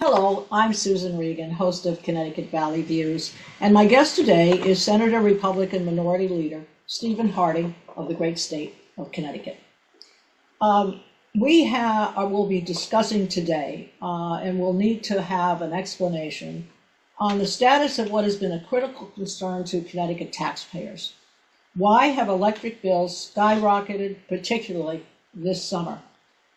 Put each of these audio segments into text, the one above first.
Hello, I'm Susan Regan, host of Connecticut Valley Views, and my guest today is Senator Republican Minority Leader Stephen Harding of the great state of Connecticut. Will be discussing today, and we'll need to have an explanation on the status of what has been a critical concern to Connecticut taxpayers. Why have electric bills skyrocketed, particularly this summer?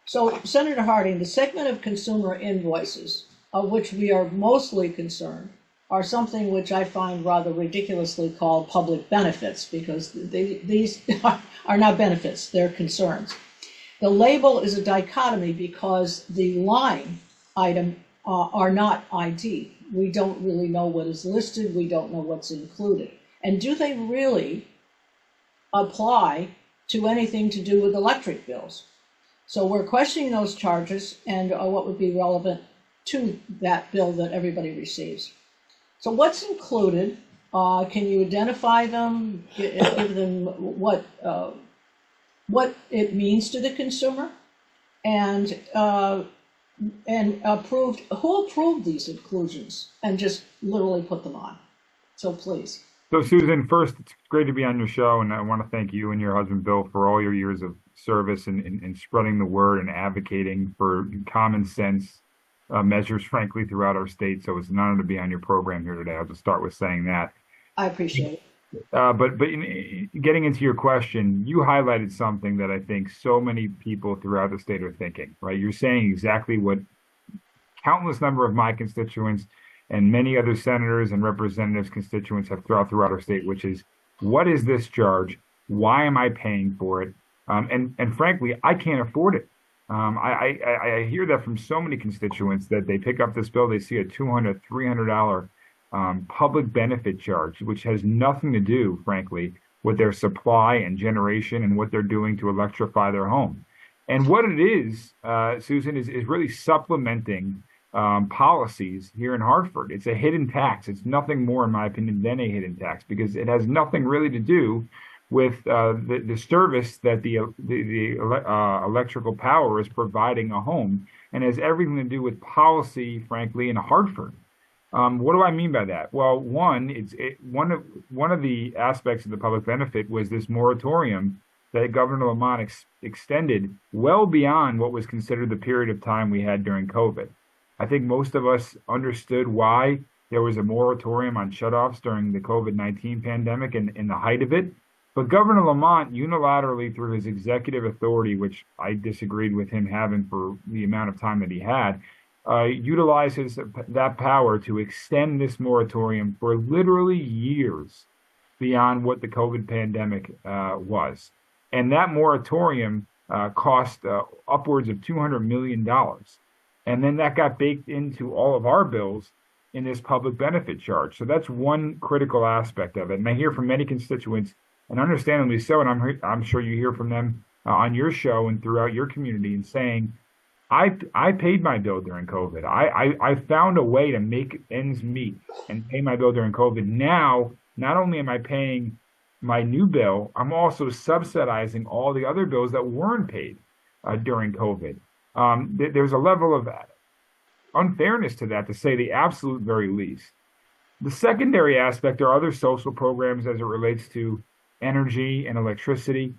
So, Senator Harding, the segment of consumer invoices of which we are mostly concerned are something which I find rather ridiculously called public benefits, because these are not benefits, they're concerns. The label is a dichotomy because the line item are not ID. We don't really know what is listed, we don't know what's included. And do they really apply to anything to do with electric bills? So we're questioning those charges and what would be relevant to that bill that everybody receives. So what's included? Can you identify them, give them what it means to the consumer, and who approved these inclusions and just literally put them on? So please. So Susan, first, it's great to be on your show, and I want to thank you and your husband Bill for all your years of service in spreading the word and advocating for common sense measures, frankly, throughout our state. So it's an honor to be on your program here today. I'll just start with saying that. I appreciate it. But getting into your question, you highlighted something that I think so many people throughout the state are thinking, right? You're saying exactly what countless number of my constituents and many other senators and representatives constituents have throughout our state, which is, what is this charge? Why am I paying for it? And frankly, I can't afford it. I hear that from so many constituents that they pick up this bill, they see a $200, $300 public benefit charge, which has nothing to do, frankly, with their supply and generation and what they're doing to electrify their home. And what it is, Susan, is really supplementing policies here in Hartford. It's a hidden tax. It's nothing more, in my opinion, than a hidden tax, because it has nothing really to do with the service that the electrical power is providing a home, and has everything to do with policy, frankly, in Hartford. What do I mean by that? Well, one of the aspects of the public benefit was this moratorium that Governor Lamont extended well beyond what was considered the period of time we had during COVID. I think most of us understood why there was a moratorium on shutoffs during the COVID-19 pandemic and in the height of it. But Governor Lamont unilaterally, through his executive authority, which I disagreed with him having for the amount of time that he had, utilizes that power to extend this moratorium for literally years beyond what the COVID pandemic was. And that moratorium cost upwards of $200 million. And then that got baked into all of our bills in this public benefit charge. So that's one critical aspect of it. And I hear from many constituents, and understandably so, and I'm sure you hear from them on your show and throughout your community, and saying, I paid my bill during COVID. I found a way to make ends meet and pay my bill during COVID. Now, not only am I paying my new bill, I'm also subsidizing all the other bills that weren't paid during COVID. There's a level of unfairness to that, to say the absolute very least. The secondary aspect are other social programs as it relates to energy and electricity,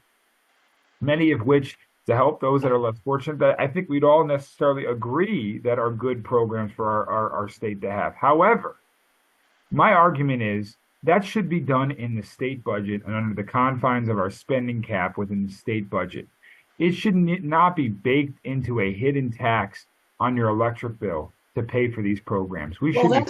many of which to help those that are less fortunate, that I think we'd all necessarily agree that are good programs for our state to have. However, my argument is that should be done in the state budget and under the confines of our spending cap within the state budget. It should not be baked into a hidden tax on your electric bill to pay for these programs. I'm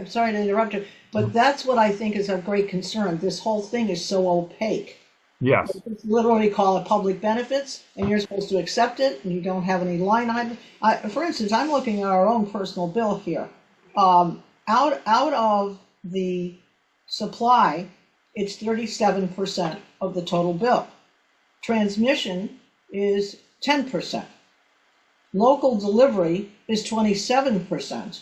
sorry to interrupt you, but that's what I think is a great concern. This whole thing is so opaque. Yes. It's literally call it public benefits, and you're supposed to accept it, and you don't have any line item. For instance, I'm looking at our own personal bill here. Out of the supply, it's 37% of the total bill. Transmission is 10%. Local delivery is 27%.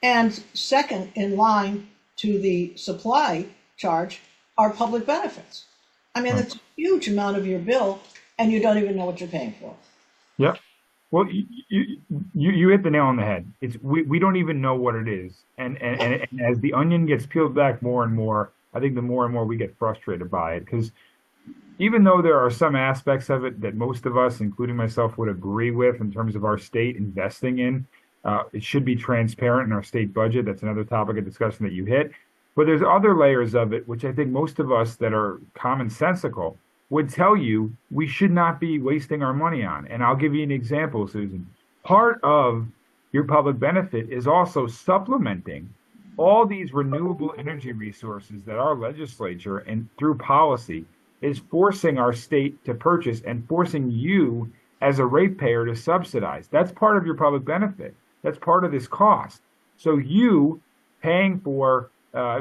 And second in line to the supply charge are public benefits. I mean, it's a huge amount of your bill, and you don't even know what you're paying for. Yep. Well, you hit the nail on the head. We don't even know what it is, and as the onion gets peeled back more and more, I think the more and more we get frustrated by it because even though there are some aspects of it that most of us, including myself, would agree with in terms of our state investing in, it should be transparent in our state budget. That's another topic of discussion that you hit. But there's other layers of it, which I think most of us that are commonsensical would tell you we should not be wasting our money on. And I'll give you an example, Susan. Part of your public benefit is also supplementing all these renewable energy resources that our legislature and through policy is forcing our state to purchase and forcing you as a ratepayer to subsidize. That's part of your public benefit. That's part of this cost. So you paying for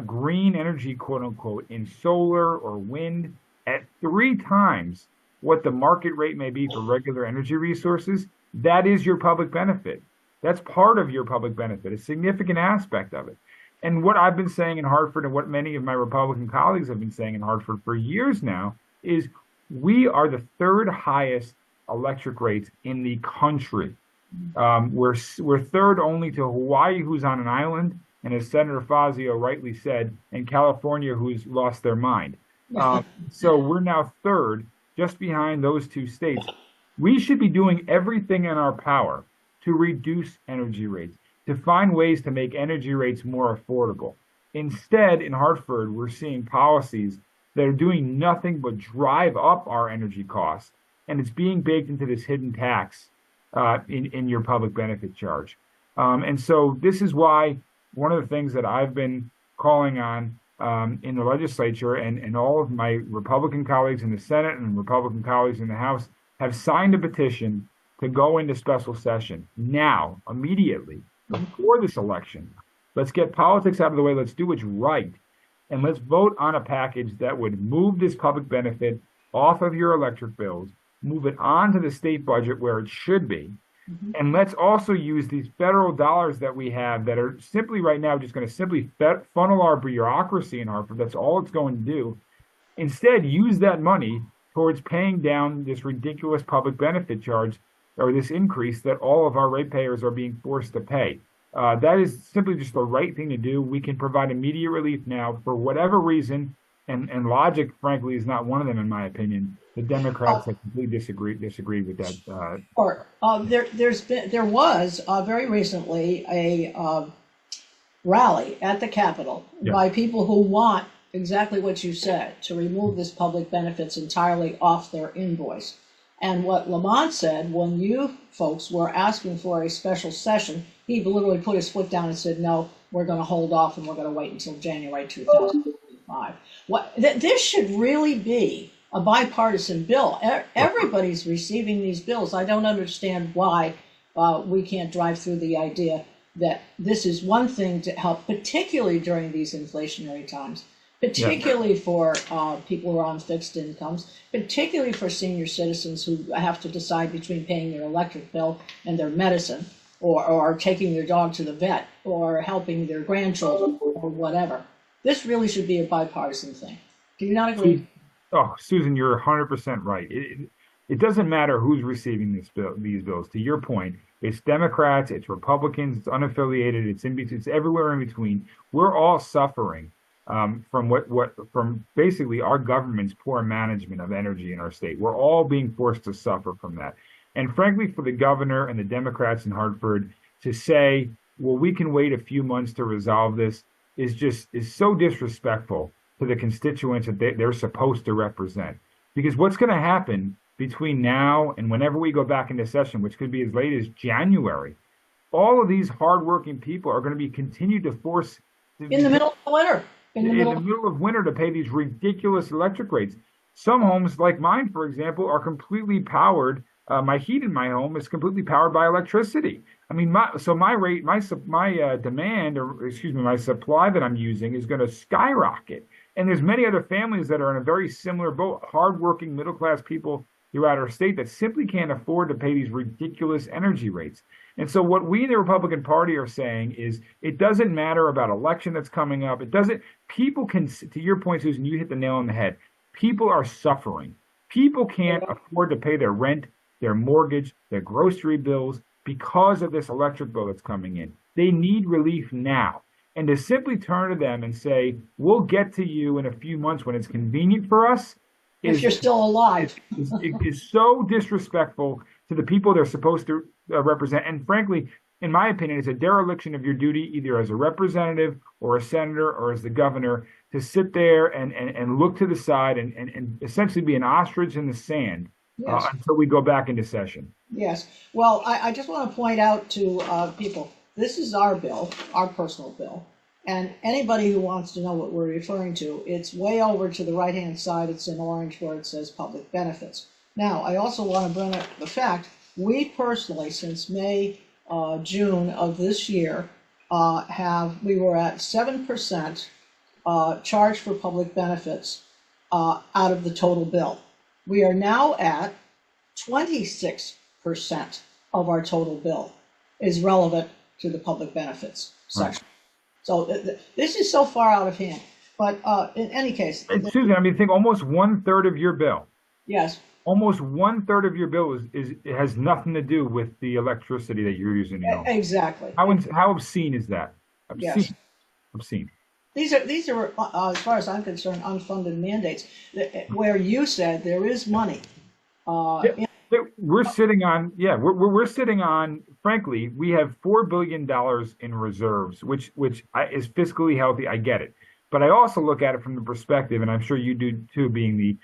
green energy, quote unquote, in solar or wind at 3 times what the market rate may be for regular energy resources, that is your public benefit. That's part of your public benefit, a significant aspect of it. And what I've been saying in Hartford and what many of my Republican colleagues have been saying in Hartford for years now is we are the 3rd highest electric rates in the country. We're 3rd only to Hawaii, who's on an island, and as Senator Fazio rightly said, and California, who's lost their mind. So we're now 3rd, just behind those 2 states. We should be doing everything in our power to reduce energy rates, to find ways to make energy rates more affordable. Instead, in Hartford, we're seeing policies that are doing nothing but drive up our energy costs, and it's being baked into this hidden tax in your public benefit charge. And so this is why one of the things that I've been calling on in the legislature and all of my Republican colleagues in the Senate and Republican colleagues in the House have signed a petition to go into special session now, immediately, before this election. Let's get politics out of the way. Let's do what's right. And let's vote on a package that would move this public benefit off of your electric bills, move it on to the state budget where it should be. And let's also use these federal dollars that we have that are simply right now just going to simply funnel our bureaucracy in Hartford. That's all it's going to do. Instead, use that money towards paying down this ridiculous public benefit charge or this increase that all of our ratepayers are being forced to pay. That is simply just the right thing to do. We can provide immediate relief now for whatever reason, and logic, frankly, is not one of them, in my opinion. The Democrats have completely disagreed with that. There was very recently a rally at the Capitol by people who want exactly what you said, to remove this public benefits entirely off their invoice. And what Lamont said, when you folks were asking for a special session, he literally put his foot down and said, no, we're going to hold off and we're going to wait until January 2025. This should really be a bipartisan bill. Everybody's receiving these bills. I don't understand why we can't drive through the idea that this is one thing to help, particularly during these inflationary times, particularly for people who are on fixed incomes, particularly for senior citizens who have to decide between paying their electric bill and their medicine, or taking their dog to the vet, or helping their grandchildren, or whatever. This really should be a bipartisan thing. Do you not agree? Oh, Susan, you're 100% right. It doesn't matter who's receiving these bills. To your point, it's Democrats, it's Republicans, it's unaffiliated, it's everywhere in between. We're all suffering from basically our government's poor management of energy in our state. We're all being forced to suffer from that. And frankly, for the governor and the Democrats in Hartford to say, well, we can wait a few months to resolve this is so disrespectful to the constituents that they're supposed to represent. Because what's going to happen between now and whenever we go back into session, which could be as late as January, all of these hardworking people are going to be continued to force in the middle of the winter. In the middle of winter to pay these ridiculous electric rates. Some homes, like mine, for example, are completely powered. My heat in my home is completely powered by electricity. I mean, my demand, or excuse me, my supply that I'm using is going to skyrocket. And there's many other families that are in a very similar boat, hardworking middle-class people throughout our state that simply can't afford to pay these ridiculous energy rates. And so what we in the Republican Party are saying is it doesn't matter about election that's coming up. People can, to your point, Susan, you hit the nail on the head. People are suffering. People can't afford to pay their rent, their mortgage, their grocery bills because of this electric bill that's coming in. They need relief now. And to simply turn to them and say, we'll get to you in a few months when it's convenient for us If you're still alive. is so disrespectful to the people they're supposed to represent. And frankly, in my opinion, it's a dereliction of your duty, either as a representative or a senator or as the governor, to sit there and look to the side and essentially be an ostrich in the sand Yes. until we go back into session. Yes. Well, I just want to point out to people, this is our bill, our personal bill. And anybody who wants to know what we're referring to, it's way over to the right-hand side. It's in orange where it says public benefits. Now, I also want to bring up the fact, we personally, since May, June of this year, we were at 7% charge for public benefits out of the total bill. We are now at 26% of our total bill is relevant to the public benefits section. Right. So this is so far out of hand. But in any case, Susan, I mean, think almost 1/3 of your bill. Yes. Almost 1/3 of your bill it has nothing to do with the electricity that you're using. Exactly. How obscene is that? Obscene. Yes. Obscene. These are as far as I'm concerned, unfunded mandates. Where you said there is money. We're sitting on. Frankly, we have $4 billion in reserves, which is fiscally healthy. I get it, but I also look at it from the perspective, and I'm sure you do too, being the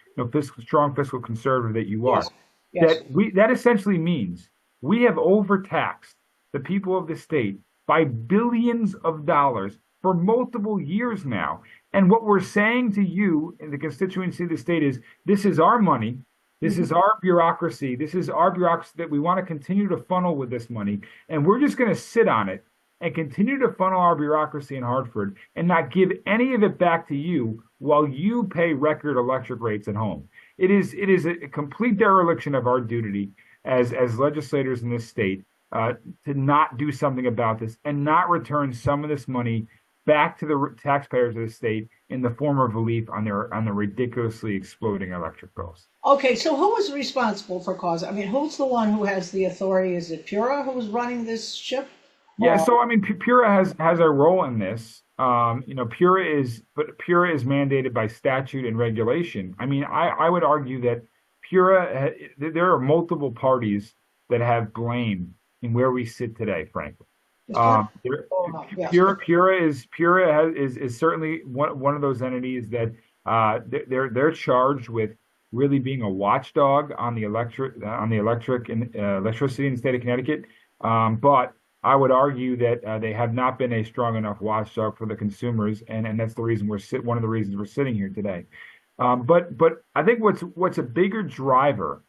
strong fiscal conservative that you are. Yes. That essentially means we have overtaxed the people of the state by billions of dollars for multiple years now. And what we're saying to you in the constituency of the state is, this is our money. This is our bureaucracy. This is our bureaucracy that we want to continue to funnel with this money. And we're just going to sit on it and continue to funnel our bureaucracy in Hartford and not give any of it back to you while you pay record electric rates at home. It is a complete dereliction of our duty as legislators in this state to not do something about this and not return some of this money back to the taxpayers of the state in the form of relief on the ridiculously exploding electric bills. Okay, so who is responsible for cause? I mean, who's the one who has the authority? Is it PURA who's running this ship? Yeah, so I mean, PURA has a role in this. PURA is mandated by statute and regulation. I mean, I would argue that PURA, there are multiple parties that have blame in where we sit today, frankly. PURA is certainly one of those entities that they're charged with really being a watchdog on the electricity in the state of Connecticut. But I would argue that they have not been a strong enough watchdog for the consumers, and that's the reason one of the reasons we're sitting here today. But I think what's a bigger driver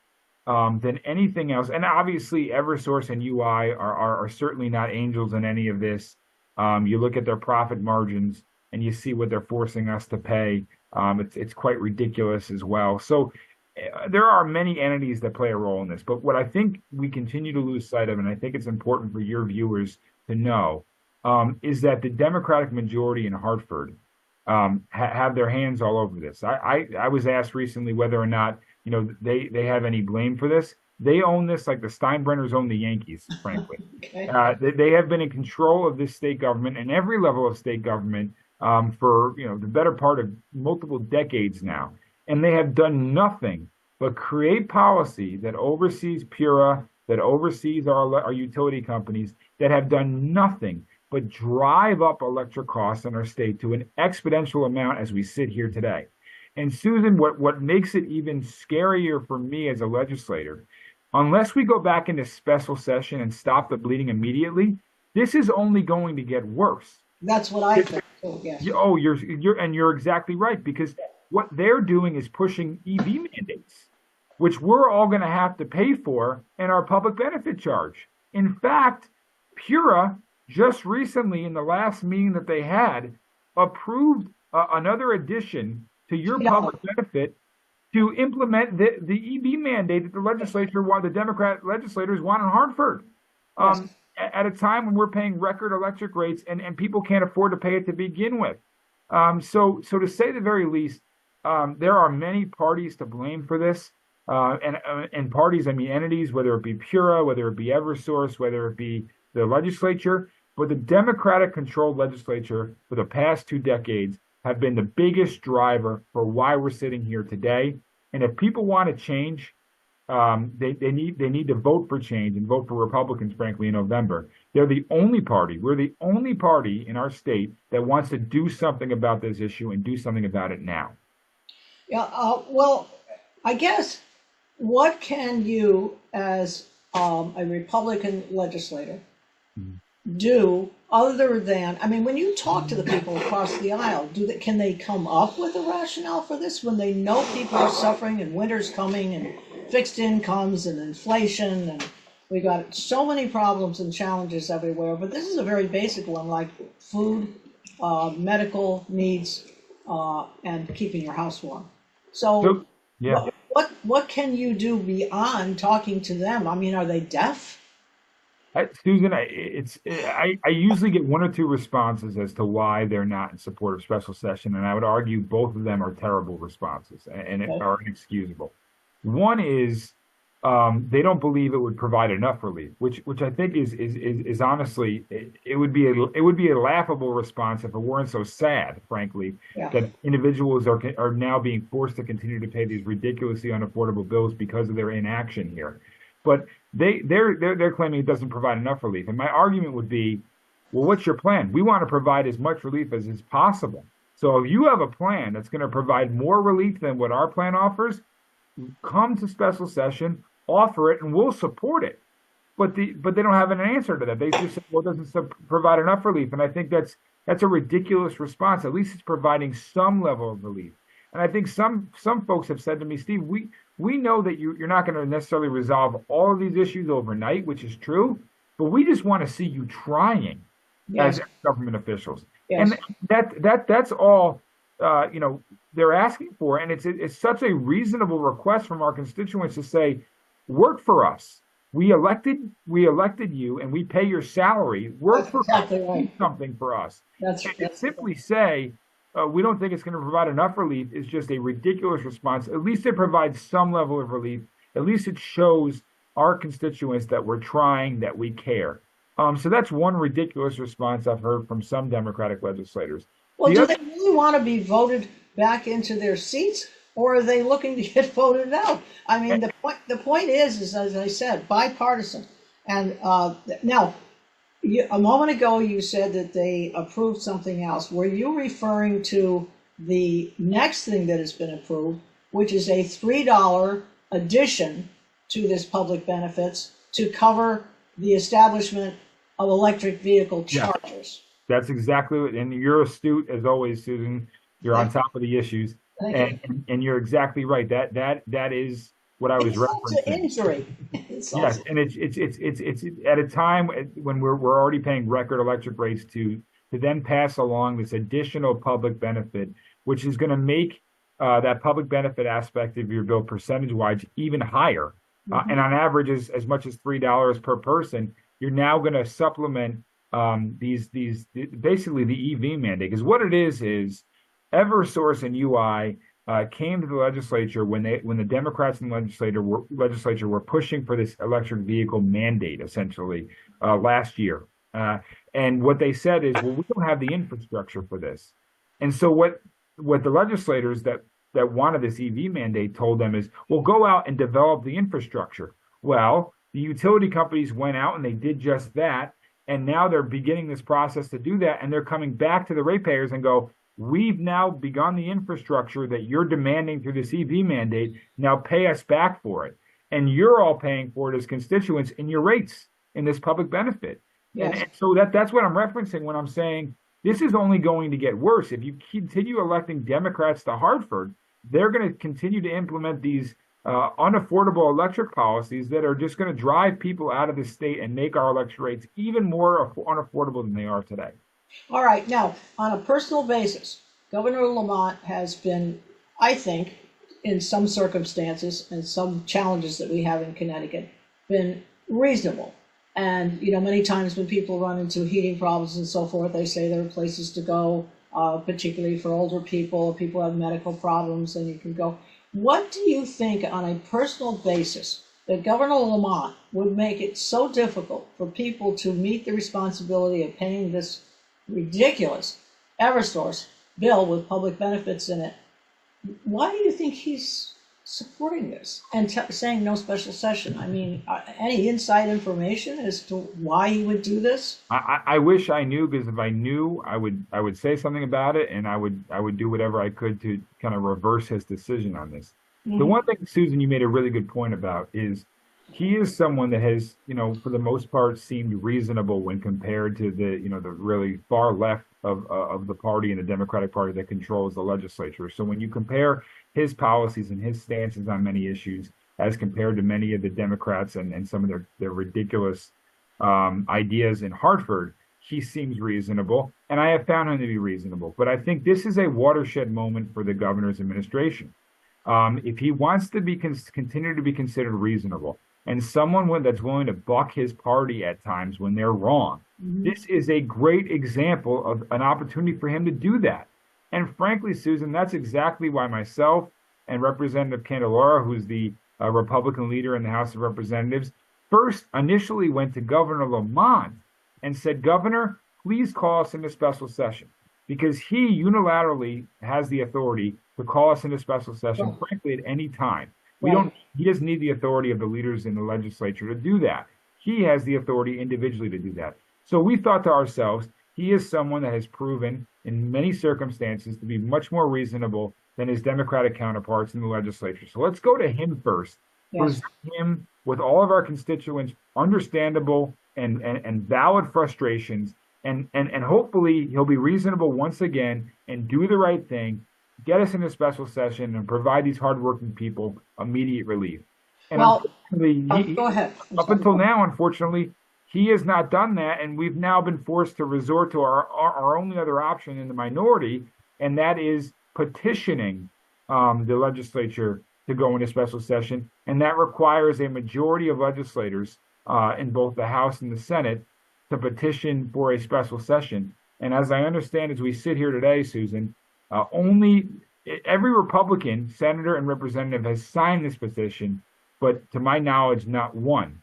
than anything else, and obviously Eversource and UI are certainly not angels in any of this. You look at their profit margins and you see what they're forcing us to pay. It's quite ridiculous as well. So there are many entities that play a role in this. But what I think we continue to lose sight of, and I think it's important for your viewers to know, is that the Democratic majority in Hartford have their hands all over this. I was asked recently whether or not they have any blame for this. They own this like the Steinbrenners own the Yankees, frankly. Okay. They have been in control of this state government and every level of state government for the better part of multiple decades now. And they have done nothing but create policy that oversees PURA, that oversees our utility companies, that have done nothing but drive up electric costs in our state to an exponential amount as we sit here today. And Susan, what makes it even scarier for me as a legislator, unless we go back into special session and stop the bleeding immediately, this is only going to get worse. That's what I think. Oh, yes. Oh, you're exactly right, because what they're doing is pushing EV mandates, which we're all going to have to pay for in our public benefit charge. In fact, PURA just recently, in the last meeting that they had, approved another addition to your public benefit to implement the EV mandate that the Democrat legislators want in Hartford. Yes. At a time when we're paying record electric rates and people can't afford to pay it to begin with. So to say the very least, there are many parties to blame for this. and parties, I mean entities, whether it be Pura, whether it be Eversource, whether it be the legislature, but the Democratic-controlled legislature for the past 2 decades have been the biggest driver for why we're sitting here today. And if people want to change, they need to vote for change and vote for Republicans, frankly, in November. We're the only party in our state that wants to do something about this issue and do something about it now. Yeah, well, I guess what can you, as a Republican legislator, do other than, I mean, when you talk to the people across the aisle, can they come up with a rationale for this when they know people are suffering and winter's coming and fixed incomes and inflation, and we got so many problems and challenges everywhere, but this is a very basic one, like food, medical needs, and keeping your house warm. So yeah. what can you do beyond talking to them? I mean, are they deaf? Susan, I usually get one or two responses as to why they're not in support of special session, and I would argue both of them are terrible responses and are inexcusable. One is they don't believe it would provide enough relief, which I think is honestly it would be a laughable response if it weren't so sad, frankly, that individuals are now being forced to continue to pay these ridiculously unaffordable bills because of their inaction here. But they're claiming it doesn't provide enough relief. And my argument would be, well, what's your plan? We want to provide as much relief as is possible. So if you have a plan that's going to provide more relief than what our plan offers, come to special session, offer it, and we'll support it. But they don't have an answer to that. They just say, well, it doesn't provide enough relief. And I think that's a ridiculous response. At least it's providing some level of relief. And I think some folks have said to me, Steve, we know that you're not going to necessarily resolve all of these issues overnight, which is true, but we just want to see you trying as government officials. Yes. And that's all they're asking for. And it's such a reasonable request from our constituents to say, work for us. We elected you, and we pay your salary. Work for us. Do something for us. That's simply say, we don't think it's going to provide enough relief is just a ridiculous response. At least it provides some level of relief. At least it shows our constituents that we're trying, that we care. So that's one ridiculous response I've heard from some Democratic legislators. Well, do they really want to be voted back into their seats, or are they looking to get voted out? I mean, the point is, as I said, bipartisan. And now, a moment ago, you said that they approved something else. Were you referring to the next thing that has been approved, which is a $3 addition to this public benefits to cover the establishment of electric vehicle chargers? Yes, that's exactly what, and you're astute as always, Susan. You're on top of the issues, and you're exactly right. That is what I was referencing. Injury. Yes, and it's at a time when we're already paying record electric rates to then pass along this additional public benefit, which is going to make that public benefit aspect of your bill percentage-wise even higher, and on average as much as $3 per person. You're now going to supplement these basically the EV mandate, because what it is Eversource and UI came to the legislature when the Democrats in the legislature were pushing for this electric vehicle mandate, essentially, last year. And what they said is, well, we don't have the infrastructure for this. And so what the legislators that wanted this EV mandate told them is, well, go out and develop the infrastructure. Well, the utility companies went out and they did just that. And now they're beginning this process to do that. And they're coming back to the ratepayers and go, we've now begun the infrastructure that you're demanding through this EV mandate. Now pay us back for it. And you're all paying for it as constituents in your rates in this public benefit. Yes. And so that's what I'm referencing when I'm saying this is only going to get worse. If you continue electing Democrats to Hartford, they're going to continue to implement these unaffordable electric policies that are just going to drive people out of the state and make our electric rates even more unaffordable than they are today. All right. Now, on a personal basis, Governor Lamont has been, I think, in some circumstances and some challenges that we have in Connecticut, been reasonable. And, many times when people run into heating problems and so forth, they say there are places to go, particularly for older people, people who have medical problems, and you can go. What do you think on a personal basis that Governor Lamont would make it so difficult for people to meet the responsibility of paying this ridiculous Eversource bill with public benefits in it? Why do you think he's supporting this and saying no special session? I mean, any inside information as to why he would do this? I wish I knew, because if I knew, I would say something about it, and I would do whatever I could to kind of reverse his decision on this. The one thing, Susan, you made a really good point about is he is someone that has, for the most part, seemed reasonable when compared to the really far left of the party and the Democratic Party that controls the legislature. So when you compare his policies and his stances on many issues as compared to many of the Democrats and some of their ridiculous ideas in Hartford, he seems reasonable, and I have found him to be reasonable. But I think this is a watershed moment for the governor's administration. If he wants to continue to be considered reasonable, and someone that's willing to buck his party at times when they're wrong, this is a great example of an opportunity for him to do that. And frankly, Susan, that's exactly why myself and Representative Candelara, who's the Republican leader in the House of Representatives, first initially went to Governor Lamont and said, Governor, please call us into special session, because he unilaterally has the authority to call us into special session, frankly, at any time. He doesn't need the authority of the leaders in the legislature to do that. He has the authority individually to do that. So we thought to ourselves, he is someone that has proven in many circumstances to be much more reasonable than his Democratic counterparts in the legislature. So let's go to him first. Present him with all of our constituents' understandable and valid frustrations, and hopefully he'll be reasonable once again and do the right thing, get us into special session, and provide these hardworking people immediate relief. And go ahead. Up until now, unfortunately, he has not done that, and we've now been forced to resort to our only other option in the minority, and that is petitioning the legislature to go into special session, and that requires a majority of legislators in both the House and the Senate to petition for a special session. And as I understand, as we sit here today, Susan, only every Republican senator and representative has signed this petition, but to my knowledge, not one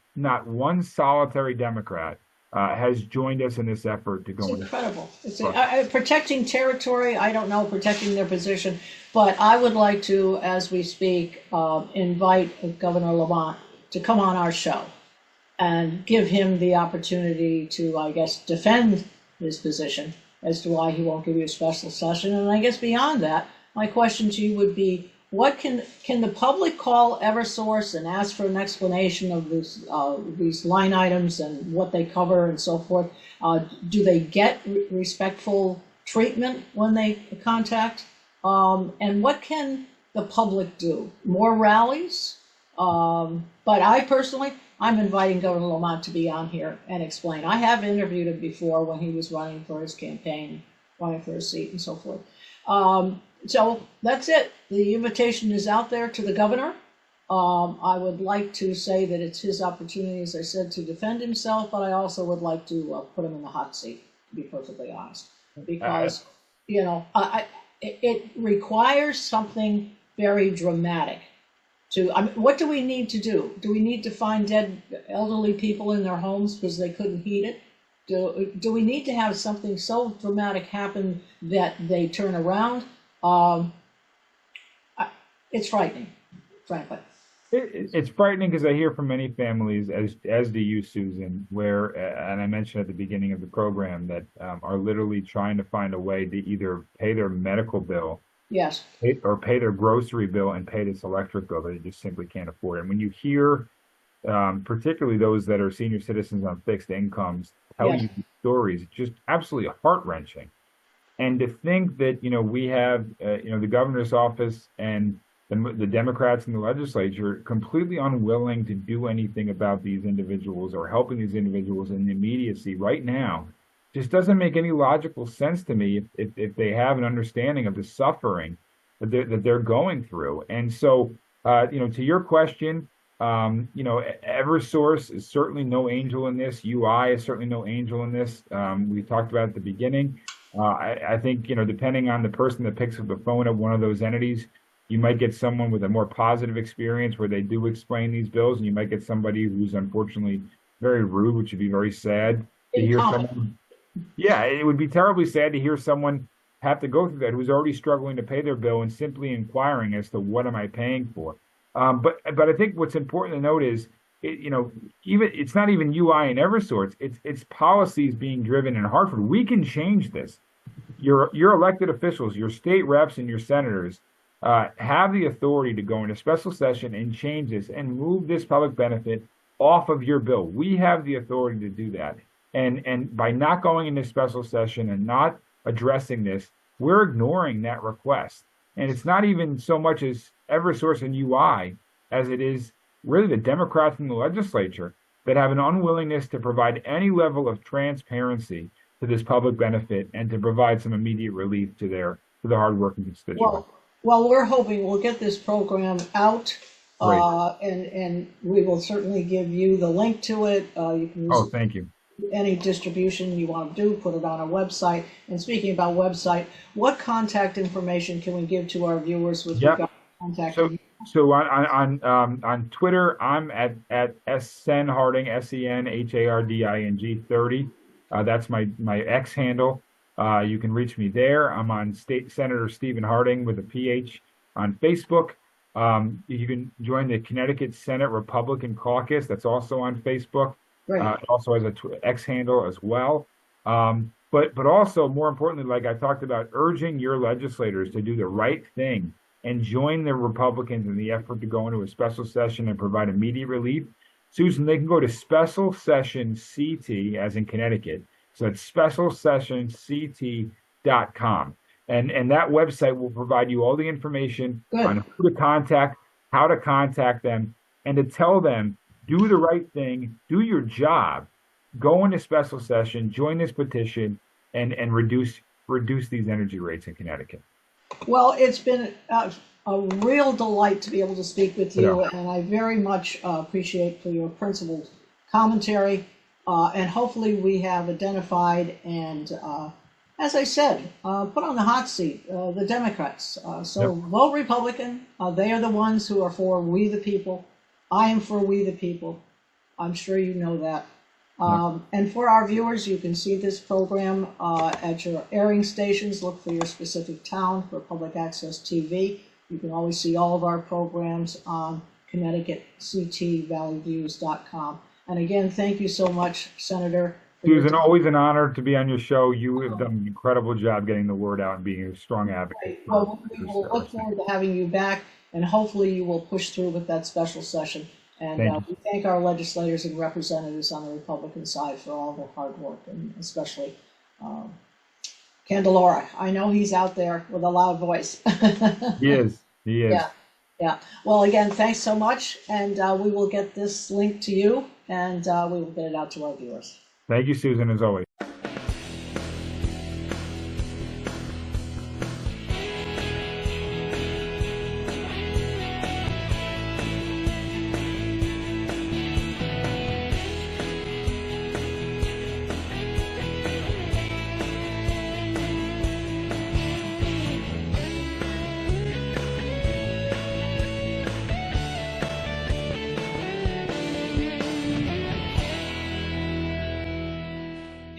solitary Democrat has joined us in this effort to go. It's incredible. It's protecting territory. I don't know, protecting their position, but I would like to, as we speak, invite Governor Lamont to come on our show and give him the opportunity to, I guess, defend his position as to why he won't give you a special session. And I guess beyond that, my question to you would be, what can the public call Eversource and ask for an explanation of these line items and what they cover and so forth? Do they get respectful treatment when they contact? And what can the public do? More rallies? But I personally, I'm inviting Governor Lamont to be on here and explain. I have interviewed him before when he was running for his campaign, running for his seat and so forth. So that's it. The invitation is out there to the governor. I would like to say that it's his opportunity, as I said, to defend himself, but I also would like to put him in the hot seat, to be perfectly honest, because, it requires something very dramatic. What do we need to do? Do we need to find dead elderly people in their homes because they couldn't heat it? Do we need to have something so dramatic happen that they turn around? It's frightening, frankly. It's frightening because I hear from many families, as do you, Susan, where, and I mentioned at the beginning of the program, that are literally trying to find a way to either pay their medical bill, yes, or pay their grocery bill and pay this electric bill that they just simply can't afford. And when you hear, particularly those that are senior citizens on fixed incomes, tell you these stories, it's just absolutely heart-wrenching. And to think that, we have, the governor's office and the Democrats in the legislature completely unwilling to do anything about these individuals or helping these individuals in the immediacy right now, just doesn't make any logical sense to me if they have an understanding of the suffering that they're going through. And so, to your question, Eversource is certainly no angel in this. UI is certainly no angel in this. We talked about it at the beginning. I think, depending on the person that picks up the phone at one of those entities, You might get someone with a more positive experience where they do explain these bills, and you might get somebody who's unfortunately very rude, which would be very sad to hear Incompetent. someone. Yeah, it would be terribly sad to hear someone have to go through that who's already struggling to pay their bill and simply inquiring as to what am I paying for. But I think what's important to note is, even it's not even UI and Eversource. It's policies being driven in Hartford. We can change this. Your elected officials, your state reps, and your senators have the authority to go into special session and change this and move this public benefit off of your bill. We have the authority to do that. And by not going into special session and not addressing this, we're ignoring that request. And it's not even so much as Eversource and UI as it is really the Democrats in the legislature that have an unwillingness to provide any level of transparency to this public benefit and to provide some immediate relief to the hardworking constituents. Well, we're hoping we'll get this program out, Great. and we will certainly give you the link to it. You can use Thank you. any distribution you want to do, put it on our website. And speaking about website, what contact information can we give to our viewers with regard to contacting you? So on Twitter, I'm at SenHarding, SenHarding 30. That's my X handle. You can reach me there. I'm on State Senator Stephen Harding with a PH on Facebook. You can join the Connecticut Senate Republican Caucus. That's also on Facebook. Great. Also has a X handle as well. But also, more importantly, like I talked about, urging your legislators to do the right thing and join the Republicans in the effort to go into a special session and provide immediate relief. Susan, they can go to Special Session CT, as in Connecticut. So it's specialsessionct.com. And that website will provide you all the information on who to contact, how to contact them, and to tell them, do the right thing, do your job, go into special session, join this petition, and reduce these energy rates in Connecticut. Well, it's been a real delight to be able to speak with you, and I very much appreciate for your principled commentary. And hopefully we have identified and, as I said, put on the hot seat the Democrats. So vote Republican. They are the ones who are for we the people. I am for we the people. I'm sure you know that. And for our viewers, you can see this program at your airing stations. Look for your specific town for public access TV. You can always see all of our programs on ConnecticutCTValleyViews.com. And again, thank you so much, Senator. Susan, always an honor to be on your show. You have done an incredible job getting the word out and being a strong advocate. Well, we will look forward to having you back, and hopefully you will push through with that special session. And we thank our legislators and representatives on the Republican side for all their hard work, and especially Candelora. I know he's out there with a loud voice. He is. Yeah. Well, again, thanks so much, and we will get this link to you, and we will get it out to our viewers. Thank you, Susan, as always.